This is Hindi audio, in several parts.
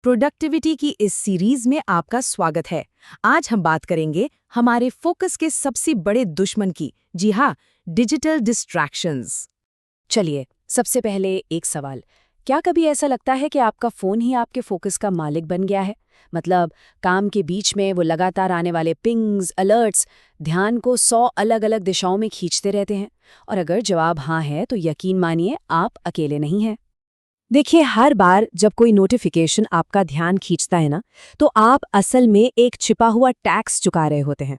प्रोडक्टिविटी की इस सीरीज में आपका स्वागत है। आज हम बात करेंगे हमारे फोकस के सबसे बड़े दुश्मन की, जी हाँ, डिजिटल डिस्ट्रैक्शंस। चलिए, सबसे पहले एक सवाल। क्या कभी ऐसा लगता है कि आपका फ़ोन ही आपके फोकस का मालिक बन गया है? मतलब काम के बीच में वो लगातार आने वाले पिंग्स, अलर्ट्स ध्यान को 100 अलग-अलग दिशाओं में खींचते रहते हैं? और अगर जवाब हाँ है, तो यकीन मानिए आप अकेले नहीं हैं। देखिए, हर बार जब कोई नोटिफिकेशन आपका ध्यान खींचता है ना, तो आप असल में एक छिपा हुआ टैक्स चुका रहे होते हैं।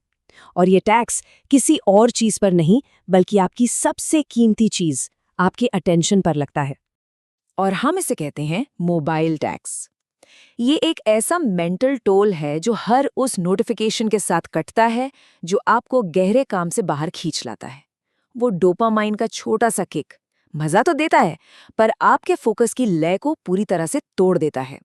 और ये टैक्स किसी और चीज़ पर नहीं, बल्कि आपकी सबसे कीमती चीज़, आपके अटेंशन पर लगता है। और हम इसे कहते हैं मोबाइल टैक्स। ये एक ऐसा मेंटल टोल है जो हर उस नोटिफिकेशन के साथ कटता है जो आपको गहरे काम से बाहर खींच लाता है। वो डोपामाइन का छोटा सा किक मजा तो देता है, पर आपके फोकस की लय को पूरी तरह से तोड़ देता है।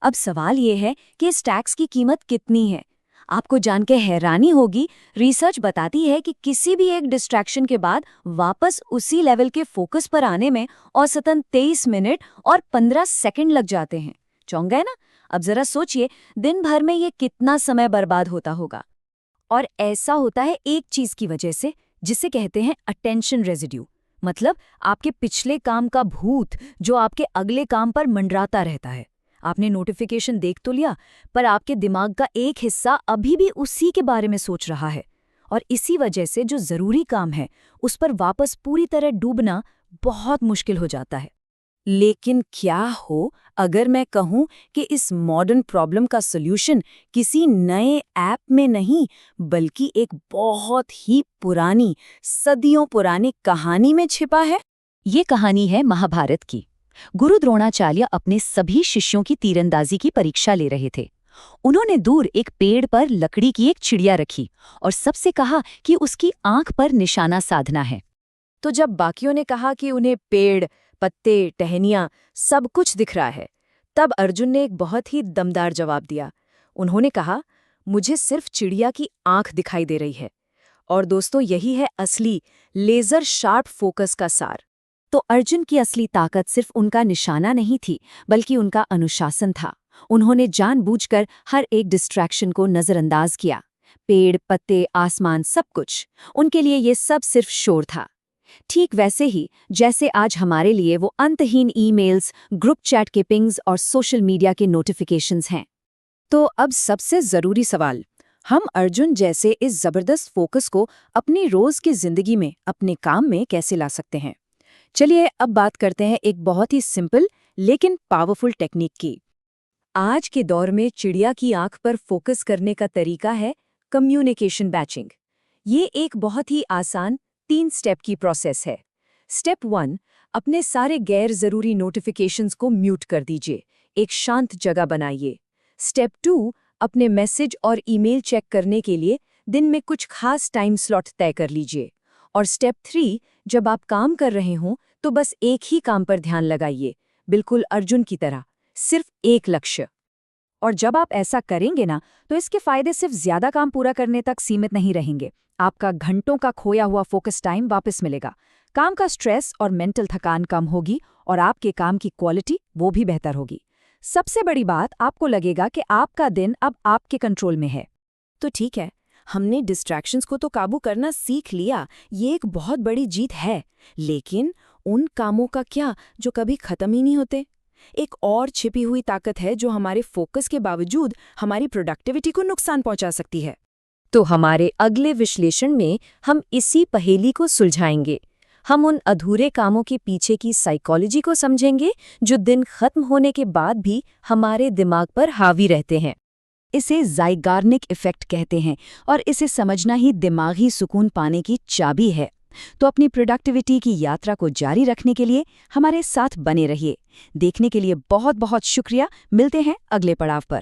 अब सवाल ये है कि इस टैक्स की कीमत कितनी है? आपको जान के हैरानी होगी, रिसर्च बताती है कि किसी भी एक डिस्ट्रैक्शन के बाद वापस उसी लेवल के फोकस पर आने में औसतन 23 मिनट और 15 सेकंड लग जाते हैं। चौंक गए ना? अब जरा सोचिए, दिन भर में ये कितना समय बर्बाद होता होगा। और ऐसा होता है एक चीज की वजह से, जिसे कहते हैं अटेंशन रेजिड्यू। मतलब आपके पिछले काम का भूत जो आपके अगले काम पर मंडराता रहता है। आपने नोटिफिकेशन देख तो लिया, पर आपके दिमाग का एक हिस्सा अभी भी उसी के बारे में सोच रहा है। और इसी वजह से जो जरूरी काम है, उस पर वापस पूरी तरह डूबना बहुत मुश्किल हो जाता है। लेकिन क्या हो अगर मैं कहूं कि इस मॉडर्न प्रॉब्लम का सॉल्यूशन किसी नए ऐप में नहीं, बल्कि एक बहुत ही पुरानी, सदियों पुरानी कहानी में छिपा है? ये कहानी है महाभारत की। गुरु द्रोणाचार्य अपने सभी शिष्यों की तीरंदाजी की परीक्षा ले रहे थे। उन्होंने दूर एक पेड़ पर लकड़ी की एक चिड़िया रखी और सबसे कहा कि उसकी आंख पर निशाना साधना है। तो जब बाकियों ने कहा कि उन्हें पेड़, पत्ते, टहनियां सब कुछ दिख रहा है, तब अर्जुन ने एक बहुत ही दमदार जवाब दिया। उन्होंने कहा, मुझे सिर्फ चिड़िया की आंख दिखाई दे रही है। और दोस्तों, यही है असली लेजर शार्प फोकस का सार। तो अर्जुन की असली ताकत सिर्फ उनका निशाना नहीं थी, बल्कि उनका अनुशासन था। उन्होंने जानबूझकर हर एक डिस्ट्रैक्शन को नजरअंदाज किया। पेड़, पत्ते, आसमान, सब कुछ। उनके लिए ये सब सिर्फ शोर था। ठीक वैसे ही जैसे आज हमारे लिए वो अंतहीन ईमेल्स, ग्रुप चैट के पिंग्स और सोशल मीडिया के नोटिफिकेशंस हैं। तो अब सबसे जरूरी सवाल, हम अर्जुन जैसे इस जबरदस्त फोकस को अपनी रोज की जिंदगी में, अपने काम में कैसे ला सकते हैं? चलिए अब बात करते हैं एक बहुत ही सिंपल लेकिन पावरफुल टेक्निक की। आज के दौर में चिड़िया की आंख पर फोकस करने का तरीका है कम्युनिकेशन बैचिंग। ये एक बहुत ही आसान 3 स्टेप की प्रोसेस है। स्टेप 1, अपने सारे गैर जरूरी नोटिफिकेशंस को म्यूट कर दीजिए, एक शांत जगह बनाइए। स्टेप 2, अपने मैसेज और ईमेल चेक करने के लिए दिन में कुछ खास टाइम स्लॉट तय कर लीजिए। और स्टेप 3, जब आप काम कर रहे हों तो बस एक ही काम पर ध्यान लगाइए, बिल्कुल अर्जुन की तरह, सिर्फ एक लक्ष्य। और जब आप ऐसा करेंगे ना, तो इसके फायदे सिर्फ ज्यादा काम पूरा करने तक सीमित नहीं रहेंगे। आपका घंटों का खोया हुआ फोकस टाइम वापस मिलेगा, काम का स्ट्रेस और मेंटल थकान कम होगी, और आपके काम की क्वालिटी वो भी बेहतर होगी। सबसे बड़ी बात, आपको लगेगा कि आपका दिन अब आपके कंट्रोल में है। तो ठीक है, हमने डिस्ट्रैक्शंस को तो काबू करना सीख लिया, ये एक बहुत बड़ी जीत है। लेकिन उन कामों का क्या जो कभी खत्म ही नहीं होते? एक और छिपी हुई ताकत है जो हमारे फोकस के बावजूद हमारी प्रोडक्टिविटी को नुकसान पहुंचा सकती है। तो हमारे अगले विश्लेषण में हम इसी पहेली को सुलझाएंगे। हम उन अधूरे कामों के पीछे की साइकोलॉजी को समझेंगे जो दिन खत्म होने के बाद भी हमारे दिमाग पर हावी रहते हैं। इसे ज़ाइगार्निक इफेक्ट कहते हैं, और इसे समझना ही दिमागी सुकून पाने की चाबी है। तो अपनी प्रोडक्टिविटी की यात्रा को जारी रखने के लिए हमारे साथ बने रहिए। देखने के लिए बहुत बहुत शुक्रिया। मिलते हैं अगले पड़ाव पर।